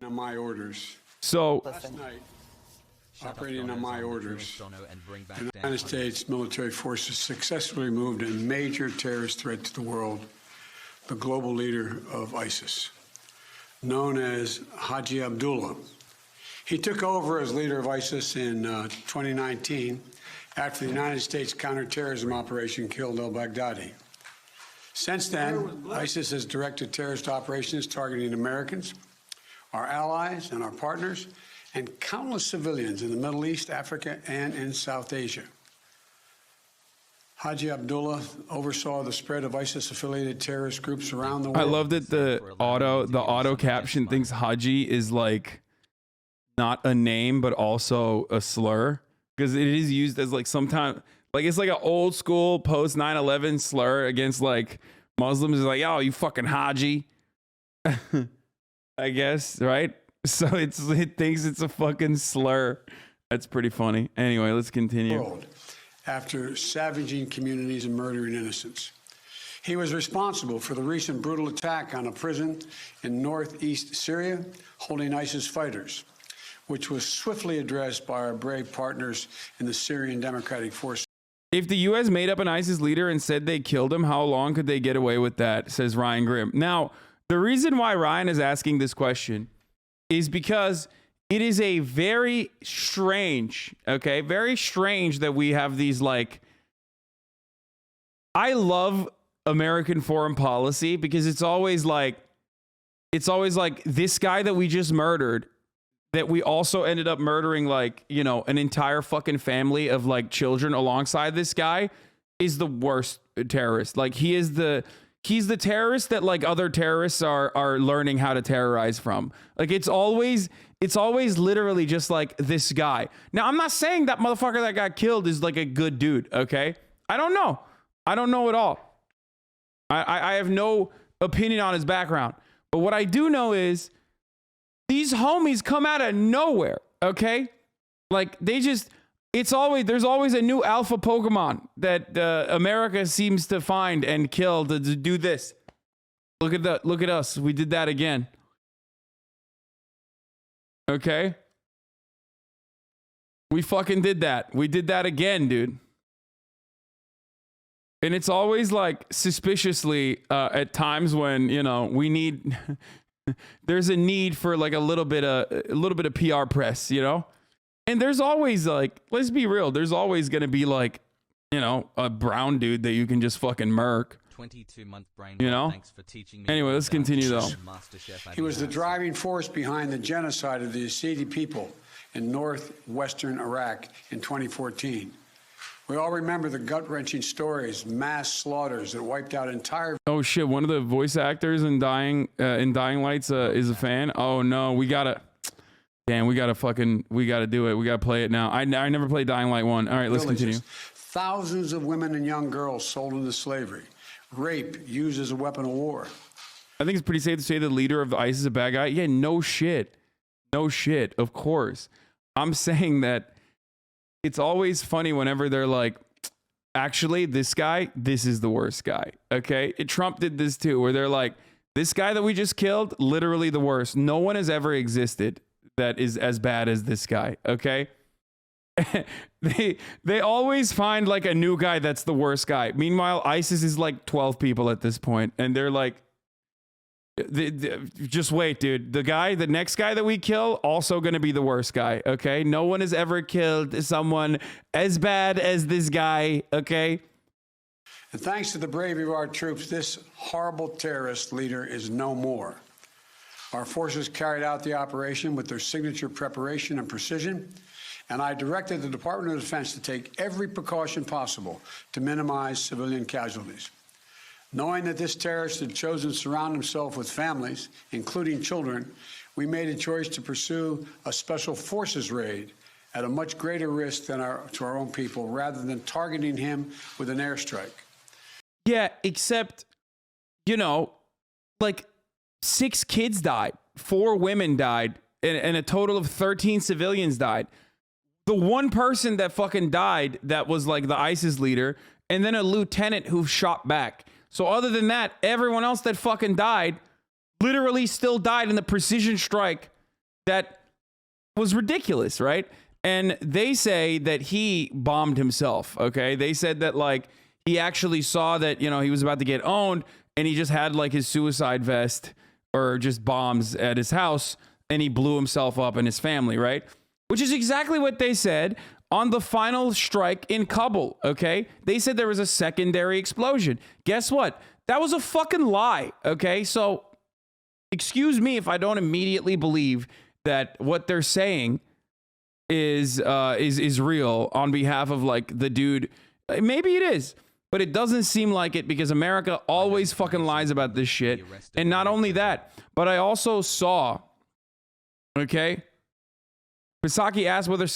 On my orders. So Last night, operating on my orders, the United States military forces successfully removed a major terrorist threat to the world, the global leader of ISIS, known as Haji Abdullah. He took over as leader of ISIS in 2019 after the United States counterterrorism operation killed al-Baghdadi. Since then, ISIS has directed terrorist operations targeting Americans, our allies and our partners, and countless civilians in the Middle East, Africa, and in South Asia. Haji Abdullah oversaw the spread of ISIS-affiliated terrorist groups around the world. I love that the auto caption thinks Haji is like not a name but also a slur, because it is used as like sometimes like it's like an old school post 9/11 slur against like Muslims. Is like, oh, you fucking Haji. I guess, right? So it thinks it's a fucking slur. That's pretty funny. Anyway, let's continue. After savaging communities and murdering innocents. He was responsible for the recent brutal attack on a prison in northeast Syria holding ISIS fighters, which was swiftly addressed by our brave partners in the Syrian Democratic Forces. If the U.S. made up an ISIS leader and said they killed him, how long could they get away with that, says Ryan Grimm. Now, the reason why Ryan is asking this question is because it is a very strange, very strange that we have these like, I love American foreign policy because it's always like this guy that we just murdered, that we also ended up murdering like, you know, an entire fucking family of like children alongside this guy is the worst terrorist. Like he's the terrorist that like other terrorists are learning how to terrorize from. Like it's always literally just like this guy. Now, I'm not saying that motherfucker that got killed is like a good dude, okay? I don't know at all. I have no opinion on his background. But what I do know is these homies come out of nowhere, okay? Like there's always a new alpha Pokemon that America seems to find and kill to do this. Look at us. We did that again. Okay? We fucking did that. We did that again, dude. And it's always like suspiciously at times when, you know, we need there's a need for like a little bit of PR press, you know? And there's always like, let's be real, there's always going to be like, you know, a brown dude that you can just fucking murk. 22-month brain. You know? Thanks for teaching me. Anyway, let's continue though. He was the driving force behind the genocide of the Yazidi people in northwestern Iraq in 2014. We all remember the gut-wrenching stories, mass slaughters that wiped out entire... Oh shit, one of the voice actors in Dying Lights is a fan. Oh no, we gotta do it. We gotta play it now. I never played Dying Light 1. All right, let's continue. Thousands of women and young girls sold into slavery. Rape used as a weapon of war. I think it's pretty safe to say the leader of the ISIS is a bad guy. Yeah, no shit. No shit, of course. I'm saying that it's always funny whenever they're like, actually, this is the worst guy, okay? Trump did this too, where they're like, this guy that we just killed, literally the worst. No one has ever existed that is as bad as this guy, okay? they always find like a new guy that's the worst guy. Meanwhile, ISIS is like 12 people at this point, and they're like, just wait, dude. The next guy that we kill, also going to be the worst guy, okay? No one has ever killed someone as bad as this guy, okay? And thanks to the bravery of our troops, this horrible terrorist leader is no more. Our forces carried out the operation with their signature preparation and precision, and I directed the Department of Defense to take every precaution possible to minimize civilian casualties. Knowing that this terrorist had chosen to surround himself with families, including children, we made a choice to pursue a special forces raid at a much greater risk than to our own people, rather than targeting him with an airstrike. Yeah, except, you know, like 6 kids died, 4 women died, and a total of 13 civilians died. The one person that fucking died that was like the ISIS leader, and then a lieutenant who shot back. So other than that, everyone else that fucking died literally still died in the precision strike that was ridiculous, right? And they say that he bombed himself, okay? They said that, like, he actually saw that, you know, he was about to get owned, and he just had, like, his suicide vest or just bombs at his house, and he blew himself up and his family, right? Which is exactly what they said on the final strike in Kabul, okay? They said there was a secondary explosion. Guess what? That was a fucking lie, okay? So, excuse me if I don't immediately believe that what they're saying is real on behalf of, like, the dude. Maybe it is, but it doesn't seem like it, because America always fucking lies about this shit. And not only that, but I also saw, okay, Psaki asked whether,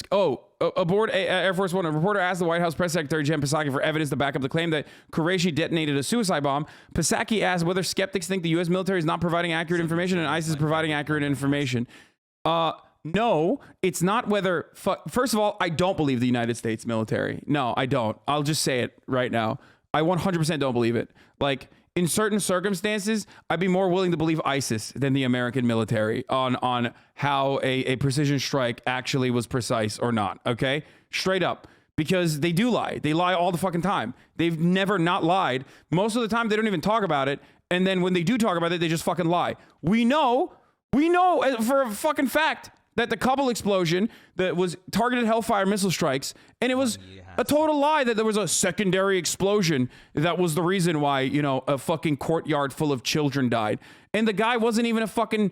aboard Air Force One, a reporter asked the White House press secretary Jen Psaki for evidence to back up the claim that Qureshi detonated a suicide bomb. Psaki asked whether skeptics think the U.S. military is not providing accurate information and ISIS is providing accurate information. No, it's not whether... First of all, I don't believe the United States military. No, I don't. I'll just say it right now. I 100% don't believe it. Like, in certain circumstances, I'd be more willing to believe ISIS than the American military on how a precision strike actually was precise or not, okay? Straight up. Because they do lie. They lie all the fucking time. They've never not lied. Most of the time, they don't even talk about it. And then when they do talk about it, they just fucking lie. We know for a fucking fact that the Kabul explosion that was targeted Hellfire missile strikes, and it was a total lie that there was a secondary explosion that was the reason why, you know, a fucking courtyard full of children died. And the guy wasn't even a fucking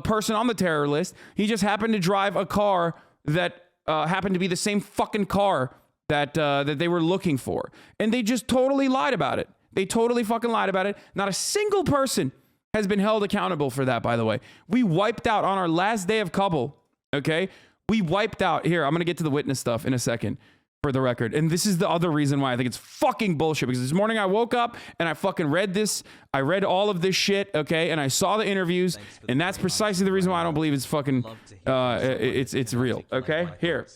person on the terror list. He just happened to drive a car that happened to be the same fucking car that they were looking for. And they just totally lied about it. They totally fucking lied about it. Not a single person has been held accountable for that, by the way. We wiped out on our last day of Kabul. Okay, we wiped out. Here, I'm going to get to the witness stuff in a second for the record. And this is the other reason why I think it's fucking bullshit. Because this morning I woke up and I fucking read this. I read all of this shit, okay? And I saw the interviews. And that's precisely the reason why I don't believe it's fucking, it's real, okay? Here.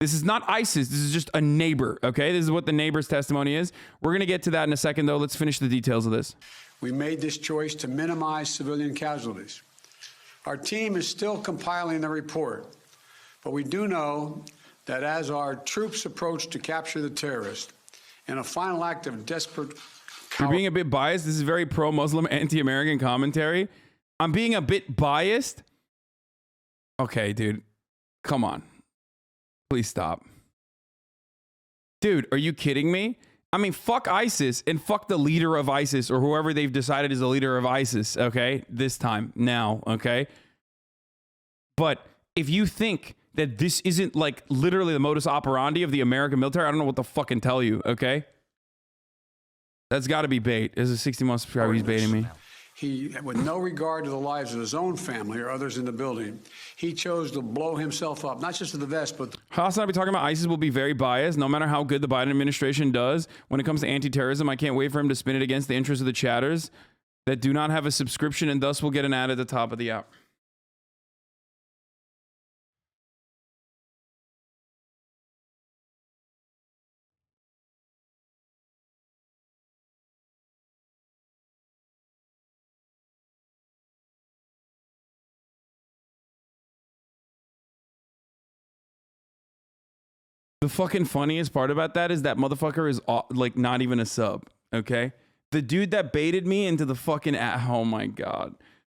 This is not ISIS. This is just a neighbor, okay? This is what the neighbor's testimony is. We're going to get to that in a second, though. Let's finish the details of this. We made this choice to minimize civilian casualties. Our team is still compiling the report, but we do know that as our troops approach to capture the terrorist, in a final act of desperate... You're being a bit biased. This is very pro-Muslim, anti-American commentary. I'm being a bit biased. Okay, dude. Come on. Please stop. Dude, are you kidding me? I mean, fuck ISIS and fuck the leader of ISIS or whoever they've decided is the leader of ISIS, okay? This time, now, okay? But if you think that this isn't, like, literally the modus operandi of the American military, I don't know what to fucking tell you, okay? That's got to be bait. As a 60-month subscriber, he's baiting me. He, with no regard to the lives of his own family or others in the building, he chose to blow himself up, not just to the vest, but... HasanAbi talking about ISIS will be very biased, no matter how good the Biden administration does. When it comes to anti-terrorism, I can't wait for him to spin it against the interests of the chatters that do not have a subscription and thus will get an ad at the top of the hour. The fucking funniest part about that is that motherfucker is like not even a sub, okay? The dude that baited me into the fucking oh my god.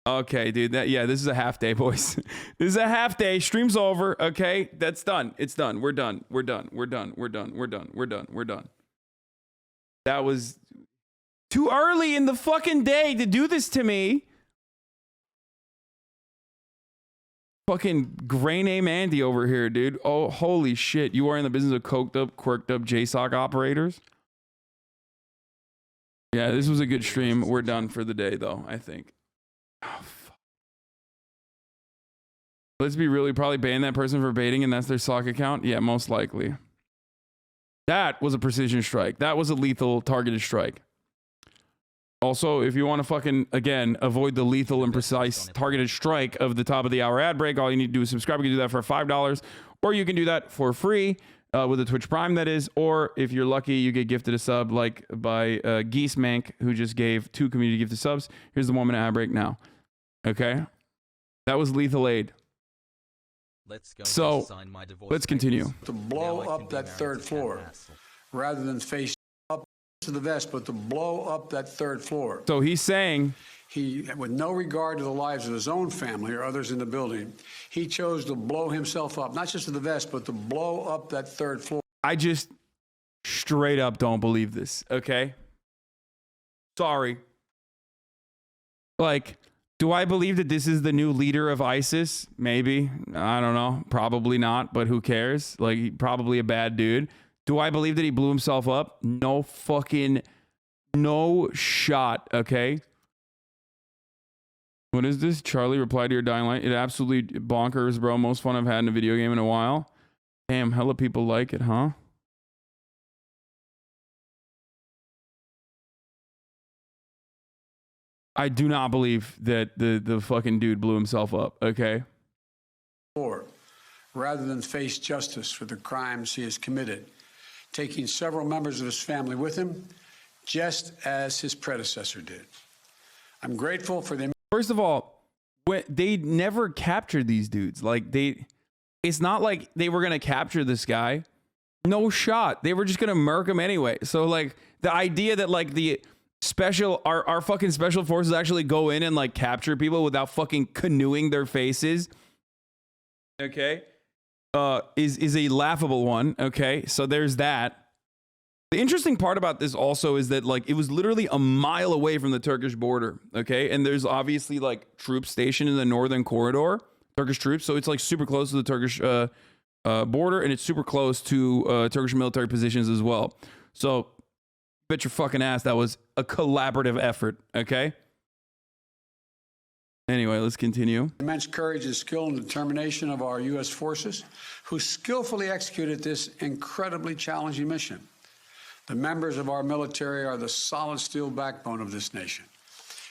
Okay, dude, this is a half day, boys. This is a half day. Stream's over, okay? That's done. It's done. We're done. We're done. We're done. We're done. We're done. We're done. We're done. That was too early in the fucking day to do this to me. Fucking gray name Andy over here, dude. Oh, holy shit. You are in the business of coked up, quirked up JSOC operators? Yeah, this was a good stream. We're done for the day, though, I think. Oh, fuck. Let's be real. Probably ban that person for baiting, and that's their sock account? Yeah, most likely. That was a precision strike. That was a lethal targeted strike. Also, if you want to fucking, again, avoid the lethal and precise targeted strike of the top of the hour ad break, all you need to do is subscribe. You can do that for $5, or you can do that for free with a Twitch Prime, that is. Or if you're lucky, you get gifted a sub like by Geese Mank, who just gave 2 community gifted subs. Here's the 1 minute ad break now. Okay? That was lethal aid. Let's go So, sign my divorce let's continue. To blow up that third floor, rather than face up to the vest, but to blow up that third floor. So he's saying, He, with no regard to the lives of his own family or others in the building, he chose to blow himself up, not just to the vest, but to blow up that third floor. I just straight up don't believe this, okay? Sorry. Like, do I believe that this is the new leader of ISIS? Maybe. I don't know. Probably not, but who cares? Like, probably a bad dude. Do I believe that he blew himself up? No shot, okay? What is this? Charlie replied to your dying light. It absolutely bonkers, bro. Most fun I've had in a video game in a while. Damn, hella people like it, huh? I do not believe that the fucking dude blew himself up, okay? Rather than face justice for the crimes he has committed, taking several members of his family with him, just as his predecessor did. I'm grateful for the... First of all, they never captured these dudes. Like, it's not like they were going to capture this guy. No shot. They were just going to murk him anyway. So, like, the idea that, like, our fucking special forces actually go in and, like, capture people without fucking canoeing their faces, okay, is a laughable one, okay? So there's that. The interesting part about this also is that, like, it was literally a mile away from the Turkish border, okay? And there's obviously, like, troops stationed in the northern corridor, Turkish troops, so it's, like, super close to the Turkish border, and it's super close to Turkish military positions as well. So, bet your fucking ass that was a collaborative effort, okay? Anyway, let's continue. Immense courage and skill and determination of our U.S. forces, who skillfully executed this incredibly challenging mission. The members of our military are the solid steel backbone of this nation,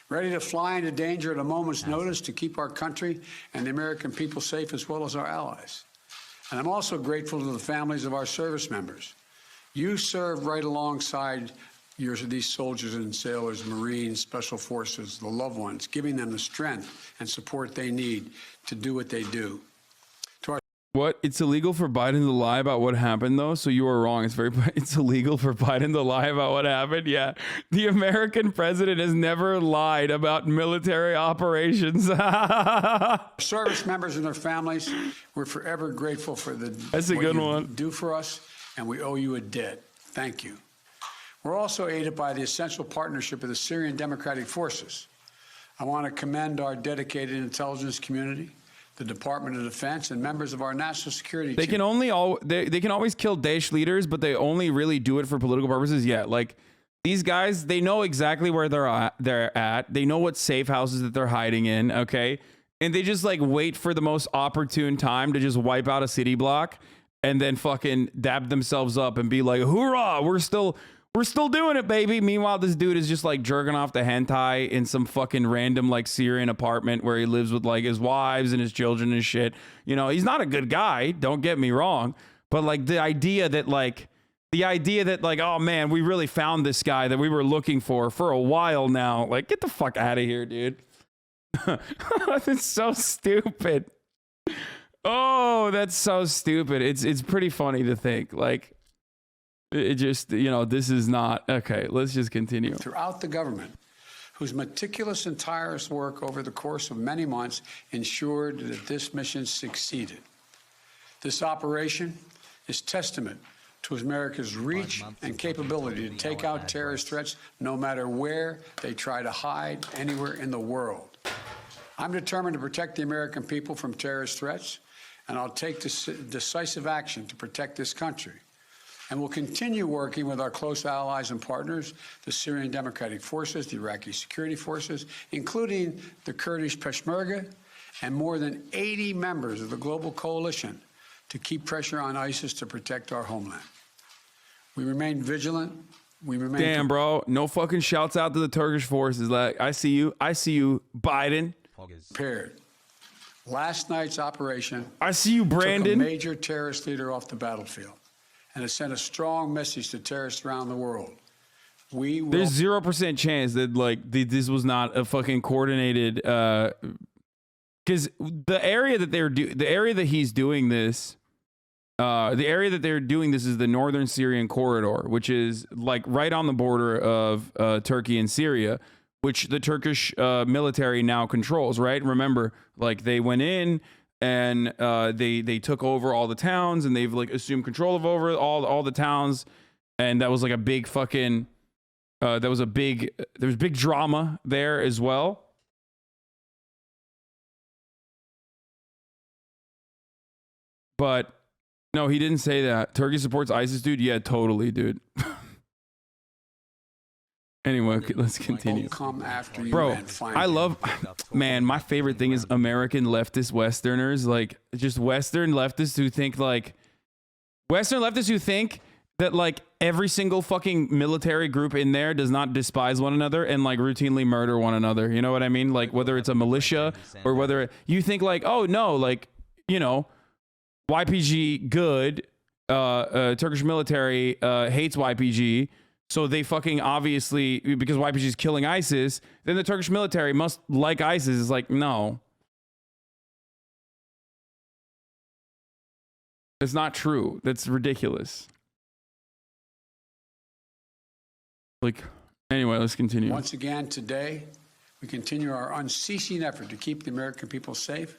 ready to fly into danger at a moment's notice to keep our country and the American people safe, as well as our allies. And I'm also grateful to the families of our service members. You served right alongside these soldiers and sailors, Marines, Special Forces, the loved ones, giving them the strength and support they need to do what they do. What? It's illegal for Biden to lie about what happened, though? So you are wrong. It's illegal for Biden to lie about what happened? Yeah. The American president has never lied about military operations. Service members and their families, we're forever grateful for That's a good one. Do for us, and we owe you a debt. Thank you. We're also aided by the essential partnership of the Syrian Democratic Forces. I want to commend our dedicated intelligence community, the Department of Defense, and members of our national security team. They can always kill Daesh leaders, but they only really do it for political purposes. Yeah, like these guys, they know exactly where they're at. They know what safe houses that they're hiding in, okay? And they just like wait for the most opportune time to just wipe out a city block and then fucking dab themselves up and be like, hoorah, we're still doing it, baby. Meanwhile, this dude is just like jerking off the hentai in some fucking random like Syrian apartment where he lives with like his wives and his children and shit. You know, he's not a good guy. Don't get me wrong. But like the idea that like, oh man, we really found this guy that we were looking for a while now. Like, get the fuck out of here, dude. That's so stupid. Oh, that's so stupid. It's pretty funny to think like, it just, you know, this is not, okay, let's just continue. Throughout the government, whose meticulous and tireless work over the course of many months ensured that this mission succeeded. This operation is testament to America's reach and capability to take out terrorist threats no matter where they try to hide anywhere in the world. I'm determined to protect the American people from terrorist threats, and I'll take decisive action to protect this country. And we'll continue working with our close allies and partners, the Syrian Democratic Forces, the Iraqi security forces, including the Kurdish Peshmerga, and more than 80 members of the global coalition to keep pressure on ISIS to protect our homeland. We remain vigilant. Damn, bro. No fucking shouts out to the Turkish forces. Like, I see you, Biden. Prepared. Last night's operation. I see you, Brandon. Took a major terrorist leader off the battlefield, and it sent a strong message to terrorists around the world. There's 0% chance that like this was not a fucking coordinated because the area that the area that he's doing this, the area that they're doing this is the northern Syrian corridor, which is like right on the border of Turkey and Syria, which the Turkish military now controls. Right? Remember, like they went in and they took over all the towns, and they've like assumed control of over all the towns, and that was like a big fucking. There was big drama there as well. But no, he didn't say that. Turkey supports ISIS, dude. Yeah, totally, dude. Anyway, okay, let's continue. Come after you, bro, and find I you. love, man, my favorite thing is American leftist Westerners, like just Western leftists who think that like every single fucking military group in there does not despise one another and like routinely murder one another. You know what I mean? Like whether it's a militia or whether you think like, oh no, like, you know, YPG good, Turkish military hates YPG. So they fucking obviously, because YPG is killing ISIS, then the Turkish military must like ISIS. It's like, no. That's not true. That's ridiculous. Like, anyway, let's continue. Once again, today, we continue our unceasing effort to keep the American people safe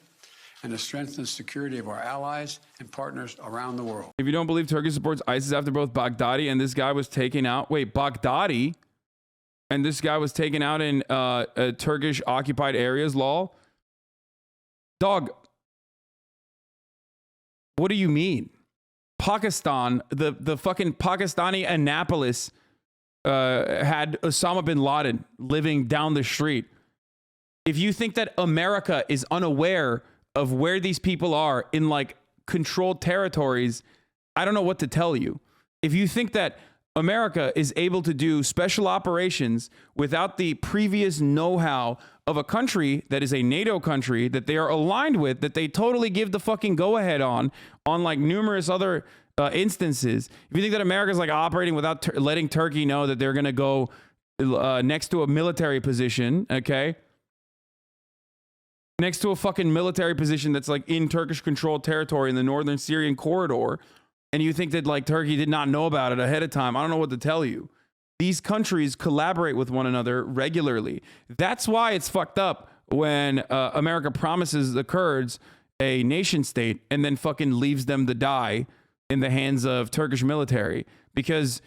and to strengthen the security of our allies and partners around the world. If you don't believe Turkey supports ISIS after both Baghdadi and this guy was taken out, Baghdadi and this guy was taken out in Turkish occupied areas, lol. Dog, what do you mean? Pakistan, the fucking Pakistani Annapolis had Osama bin Laden living down the street. If you think that America is unaware of where these people are in like controlled territories, I don't know what to tell you. If you think that America is able to do special operations without the previous know-how of a country that is a NATO country that they are aligned with, that they totally give the fucking go-ahead on like numerous other instances. If you think that America is like operating without letting Turkey know that they're going to go next to a military position, okay? Next to a fucking military position that's like in Turkish controlled territory in the northern Syrian corridor, and you think that like Turkey did not know about it ahead of time, I don't know what to tell you. These countries collaborate with one another regularly. That's why it's fucked up when America promises the Kurds a nation state and then fucking leaves them to die in the hands of Turkish military, because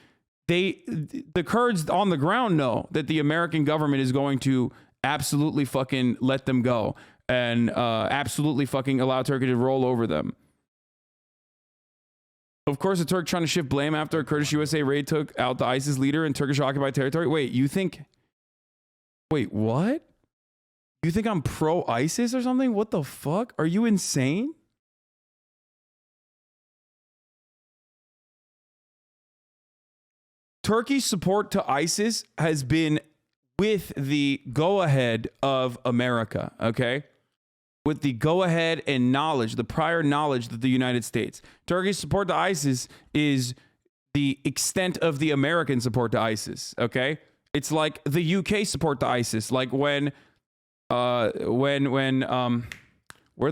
the Kurds on the ground know that the American government is going to absolutely fucking let them go and absolutely fucking allow Turkey to roll over them. Of course, the Turk trying to shift blame after a Kurdish USA raid took out the ISIS leader in Turkish occupied territory. Wait, what? You think I'm pro ISIS or something? What the fuck? Are you insane? Turkey's support to ISIS has been with the go-ahead of America, okay? With the go-ahead and knowledge, the prior knowledge that the United States. Turkey's support to ISIS is the extent of the American support to ISIS, okay? It's like the UK support to ISIS, like when where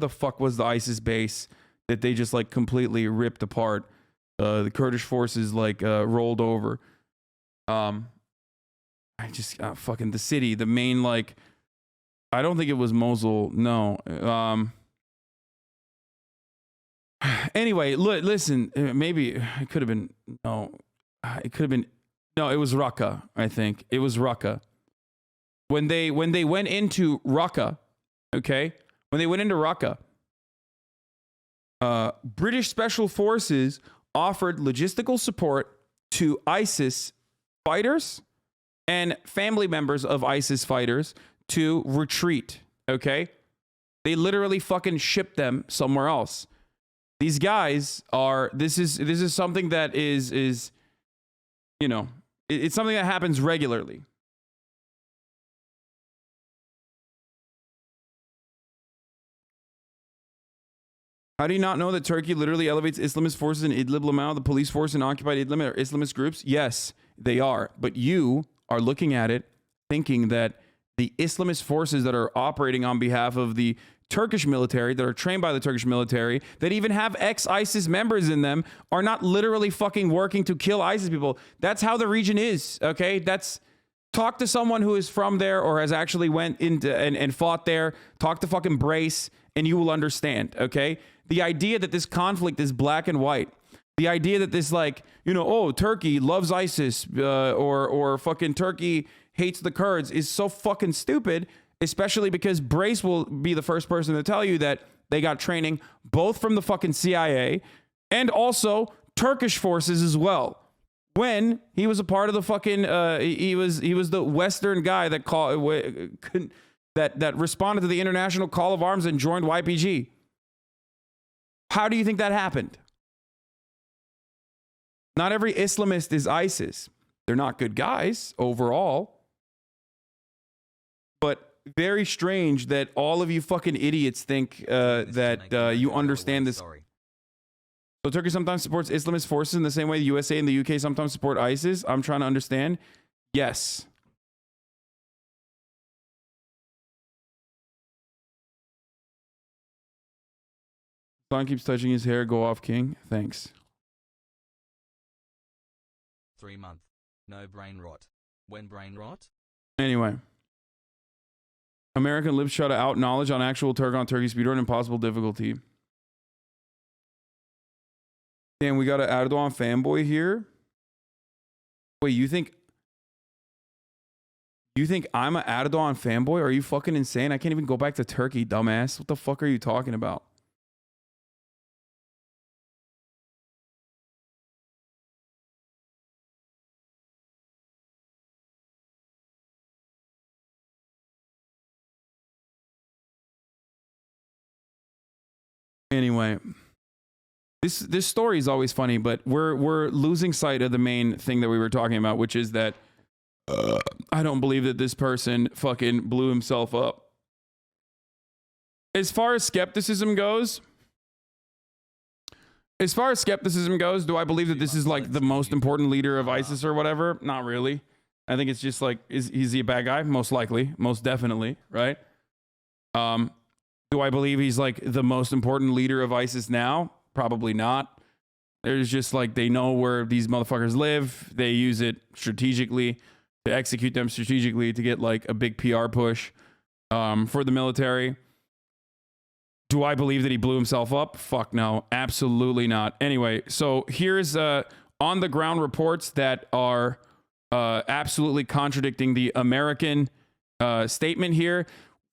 the fuck was the ISIS base that they just like completely ripped apart? The Kurdish forces like rolled over. I just fucking the city, the main like, I don't think it was Mosul. No. Anyway, listen, maybe it could have been, no, it could have been, no, it was Raqqa. I think it was Raqqa. When they went into Raqqa, okay, when they went into Raqqa, British special forces offered logistical support to ISIS fighters and family members of ISIS fighters to retreat, okay? They literally fucking shipped them somewhere else. These guys are, this is something that is, you know, it's something that happens regularly. How do you not know that Turkey literally elevates Islamist forces in Idlib, Lamau, the police force in occupied Idlib are Islamist groups? Yes, they are. But you are looking at it thinking that the Islamist forces that are operating on behalf of the Turkish military, that are trained by the Turkish military, that even have ex-ISIS members in them, are not literally fucking working to kill ISIS people. That's how the region is, okay? Talk to someone who is from there or has actually went into and fought there. Talk to fucking Brace, and you will understand, okay? The idea that this conflict is black and white, the idea that this, like, you know, oh, Turkey loves ISIS or fucking Turkey hates the Kurds is so fucking stupid, especially because Brace will be the first person to tell you that they got training both from the fucking CIA and also Turkish forces as well. When he was a part of the fucking, he was the Western guy that that responded to the international call of arms and joined YPG. How do you think that happened? Not every Islamist is ISIS. They're not good guys overall. But very strange that all of you fucking idiots think that you understand this. So Turkey sometimes supports Islamist forces in the same way the USA and the UK sometimes support ISIS. I'm trying to understand. Yes. Son keeps touching his hair. Go off, King. Thanks. 3 months. No brain rot. When brain rot? Anyway. American libs try to out knowledge on actual Turk on Turkey speedrun impossible difficulty. Damn, we got an Erdogan fanboy here. Wait, you think I'm an Erdogan fanboy? Are you fucking insane? I can't even go back to Turkey, dumbass. What the fuck are you talking about? Anyway, this story is always funny, but we're losing sight of the main thing that we were talking about, which is that I don't believe that this person fucking blew himself up. As far as skepticism goes, do I believe that this is like the most important leader of ISIS or whatever? Not really. I think it's just like, is he a bad guy? Most likely, most definitely, right? Do I believe he's like the most important leader of ISIS now? Probably not. There's just like, they know where these motherfuckers live. They use it strategically to execute them strategically to get like a big PR push for the military. Do I believe that he blew himself up? Fuck no, absolutely not. Anyway, so here's on the ground reports that are absolutely contradicting the American statement here.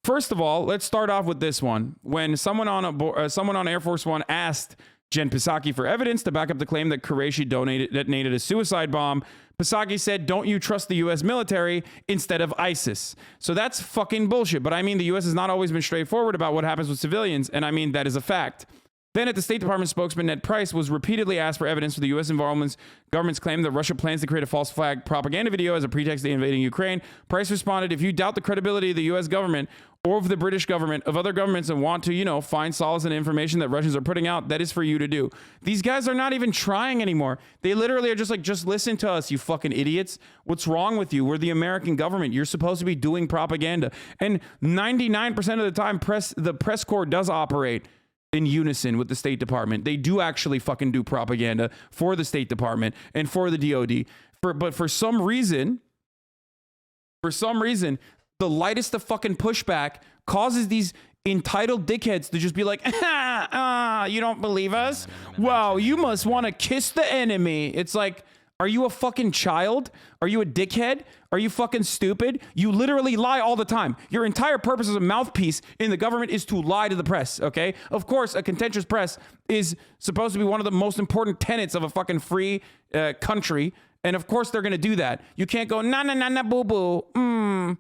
First of all, let's start off with this one. When someone on Air Force One asked Jen Psaki for evidence to back up the claim that Qureshi detonated a suicide bomb, Psaki said, "Don't you trust the U.S. military instead of ISIS?" So that's fucking bullshit. But I mean, the U.S. has not always been straightforward about what happens with civilians, and I mean, that is a fact. Then at the State Department spokesman Ned Price was repeatedly asked for evidence for the U.S. government's claim that Russia plans to create a false flag propaganda video as a pretext to invading Ukraine. Price responded, "If you doubt the credibility of the U.S. government or of the British government, of other governments, and want to, you know, find solace in information that Russians are putting out, that is for you to do." These guys are not even trying anymore. They literally are just like, just listen to us, you fucking idiots. What's wrong with you? We're the American government. You're supposed to be doing propaganda. And 99% of the time, the press corps does operate in unison with the State Department. They do actually fucking do propaganda for the State Department and for the DOD. But for some reason, the lightest of fucking pushback causes these entitled dickheads to just be like, you don't believe us? Wow, you must want to kiss the enemy. It's like, are you a fucking child? Are you a dickhead? Are you fucking stupid? You literally lie all the time. Your entire purpose as a mouthpiece in the government is to lie to the press, okay? Of course, a contentious press is supposed to be one of the most important tenets of a fucking free country. And of course, they're going to do that. You can't go, na, boo, boo.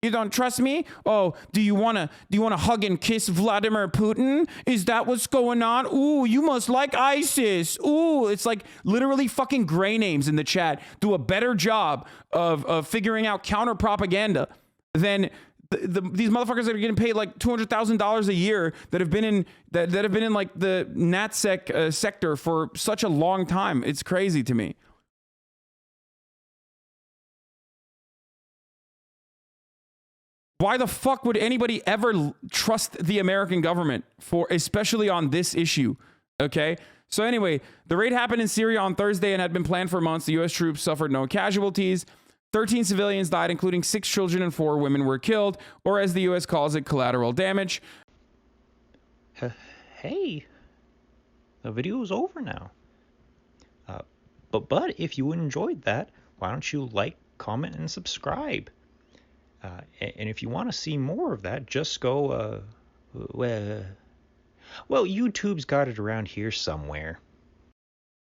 You don't trust me? Oh, do you want to hug and kiss Vladimir Putin? Is that what's going on? Ooh, you must like ISIS. Ooh, it's like literally fucking gray names in the chat do a better job of figuring out counter propaganda than these motherfuckers that are getting paid like $200,000 a year that have been in like the NatSec sector for such a long time. It's crazy to me. Why the fuck would anybody ever trust the American government for, especially on this issue? Okay. So anyway, the raid happened in Syria on Thursday and had been planned for months. The U.S. troops suffered no casualties. 13 civilians died, including 6 children and 4 women were killed, or as the U.S. calls it, collateral damage. Hey, the video is over now. But if you enjoyed that, why don't you like, comment, and subscribe? And if you want to see more of that, just go, well, YouTube's got it around here somewhere.